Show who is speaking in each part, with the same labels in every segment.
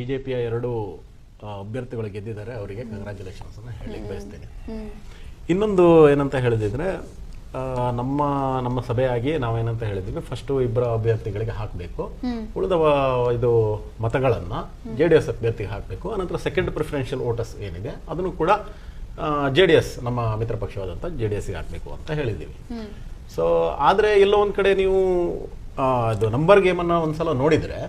Speaker 1: ಬಿಜೆಪಿಯ 2 ಅಭ್ಯರ್ಥಿಗಳು ಗೆದ್ದಿದ್ದಾರೆ, ಅವರಿಗೆ ಕಂಗ್ರ್ಯಾಚುಲೇಷನ್ಸ್ ಅನ್ನ ಹೇಳಿಕ್ಕೆ ಬಯಸ್ತೇನೆ. ಇನ್ನೊಂದು ಏನಂತ ಹೇಳಿದ್ರೆ, ನಮ್ಮ ಸಭೆಯಾಗಿ ನಾವೇನಂತ ಹೇಳಿದ್ವಿ, ಫಸ್ಟ್ 2 ಅಭ್ಯರ್ಥಿಗಳಿಗೆ ಹಾಕಬೇಕು, ಉಳಿದ ಇದು ಮತಗಳನ್ನ JDS ಅಭ್ಯರ್ಥಿಗೆ ಹಾಕಬೇಕು. ಅನಂತರ ಸೆಕೆಂಡ್ ಪ್ರಿಫರೆನ್ಷಿಯಲ್ ವೋಟರ್ಸ್ ಏನಿದೆ ಅದನ್ನು ಕೂಡ JDS ನಮ್ಮ ಮಿತ್ರ ಪಕ್ಷವಾದಂಥ JDSಗೆ ಹಾಕಬೇಕು ಅಂತ ಹೇಳಿದ್ದೀವಿ. ಸೊ ಆದರೆ ಎಲ್ಲೋ ಒಂದ್ ಕಡೆ ನೀವು ಅದು ನಂಬರ್ ಗೇಮನ್ನು ಒಂದ್ಸಲ ನೋಡಿದ್ರೆ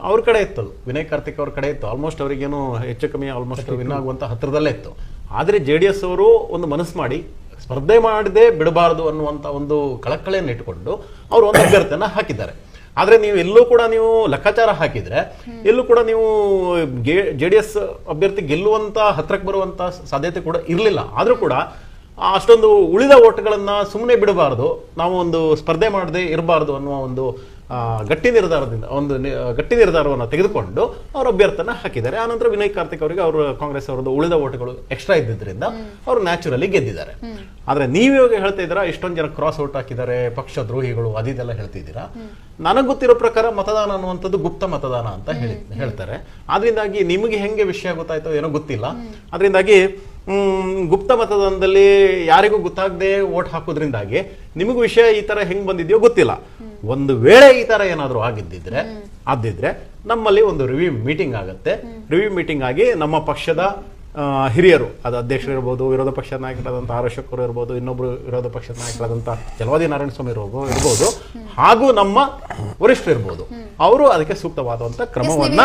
Speaker 1: ಅವ್ರ ಕಡೆ ಇತ್ತು, ವಿನಯ್ ಕಾರ್ತಿಕ್ ಅವ್ರ ಕಡೆ ಇತ್ತು. ಆಲ್ಮೋಸ್ಟ್ ಅವರಿಗೇನು ಹೆಚ್ಚು ಕಮ್ಮಿ ಆಲ್ಮೋಸ್ಟ್ ವಿನ್ ಆಗುವಂತ ಹತ್ರದಲ್ಲೇ ಇತ್ತು. ಆದರೆ JDS ಅವರು ಒಂದು ಮನಸ್ಸು ಮಾಡಿ ಸ್ಪರ್ಧೆ ಮಾಡದೆ ಬಿಡಬಾರದು ಅನ್ನುವಂತ ಒಂದು ಕಳಕಳೆಯನ್ನು ಇಟ್ಟುಕೊಂಡು ಅವರು ಒಂದು ಅಭ್ಯರ್ಥಿಯನ್ನ ಹಾಕಿದ್ದಾರೆ. ಆದ್ರೆ ನೀವು ಎಲ್ಲೂ ಕೂಡ ನೀವು ಲೆಕ್ಕಾಚಾರ ಹಾಕಿದ್ರೆ ಎಲ್ಲೂ ಕೂಡ ನೀವು JDS ಅಭ್ಯರ್ಥಿ ಗೆಲ್ಲುವಂತ ಹತ್ರಕ್ಕೆ ಬರುವಂತ ಸಾಧ್ಯತೆ ಕೂಡ ಇರಲಿಲ್ಲ. ಆದ್ರೂ ಕೂಡ ಅಷ್ಟೊಂದು ಉಳಿದ ಓಟ್ಗಳನ್ನ ಸುಮ್ಮನೆ ಬಿಡಬಾರದು, ನಾವು ಒಂದು ಸ್ಪರ್ಧೆ ಮಾಡದೆ ಇರಬಾರದು ಅನ್ನುವ ಒಂದು ಗಟ್ಟಿ ನಿರ್ಧಾರವನ್ನು ತೆಗೆದುಕೊಂಡು ಅವ್ರ ಅಭ್ಯರ್ಥಿಯನ್ನ ಹಾಕಿದ್ದಾರೆ. ಆನಂತರ ವಿನಯ್ ಕಾರ್ತಿಕ್ ಅವರಿಗೆ ಅವರು ಕಾಂಗ್ರೆಸ್ ಅವರದ್ದು ಉಳಿದ ಓಟ್ಗಳು ಎಕ್ಸ್ಟ್ರಾ ಇದ್ದಿದ್ದರಿಂದ ಅವರು ನ್ಯಾಚುರಲಿ ಗೆದ್ದಿದ್ದಾರೆ. ಆದ್ರೆ ನೀವಿವಾಗ ಹೇಳ್ತಾ ಇದ್ದೀರಾ ಇಷ್ಟೊಂದು ಜನ ಕ್ರಾಸ್ ಔಟ್ ಹಾಕಿದ್ದಾರೆ, ಪಕ್ಷ ದ್ರೋಹಿಗಳು ಅದೆಲ್ಲ ಹೇಳ್ತಿದ್ದೀರಾ. ನನಗೆ ಗೊತ್ತಿರೋ ಪ್ರಕಾರ ಮತದಾನ ಅನ್ನುವಂಥದ್ದು ಗುಪ್ತ ಮತದಾನ ಅಂತ ಹೇಳ್ತಾರೆ. ಆದ್ರಿಂದಾಗಿ ನಿಮಗೆ ಹೆಂಗೆ ವಿಷಯ ಗೊತ್ತಾಯ್ತೋ ಏನೋ ಗೊತ್ತಿಲ್ಲ. ಅದರಿಂದಾಗಿ ಗುಪ್ತ ಮತದಾನದಲ್ಲಿ ಯಾರಿಗೂ ಗೊತ್ತಾಗದೆ ವೋಟ್ ಹಾಕೋದ್ರಿಂದಾಗಿ ನಿಮಗೂ ವಿಷಯ ಈ ತರ ಹೆಂಗ್ ಬಂದಿದೆಯೋ ಗೊತ್ತಿಲ್ಲ. ಒಂದು ವೇಳೆ ಈ ತರ ಏನಾದ್ರು ಆದಿದ್ರೆ ನಮ್ಮಲ್ಲಿ ಒಂದು ರಿವ್ಯೂ ಮೀಟಿಂಗ್ ಆಗುತ್ತೆ. ರಿವ್ಯೂ ಮೀಟಿಂಗ್ ಆಗಿ ನಮ್ಮ ಪಕ್ಷದ ಹಿರಿಯರು, ಅದು ಅಧ್ಯಕ್ಷರು ಇರ್ಬೋದು, ವಿರೋಧ ಪಕ್ಷದ ನಾಯಕರಾದಂಥ ಆರ್ ಅಶೋಕ್ ಅವರು ಇರ್ಬೋದು, ಇನ್ನೊಬ್ರು ವಿರೋಧ ಪಕ್ಷದ ನಾಯಕರಾದಂಥ ಚಲವಾದಿ ನಾರಾಯಣಸ್ವಾಮಿ ಇರ್ಬೋದು, ಹಾಗೂ ನಮ್ಮ ವರಿಷ್ಠರು ಇರ್ಬೋದು, ಅವರು ಅದಕ್ಕೆ ಸೂಕ್ತವಾದಂತ ಕ್ರಮವನ್ನ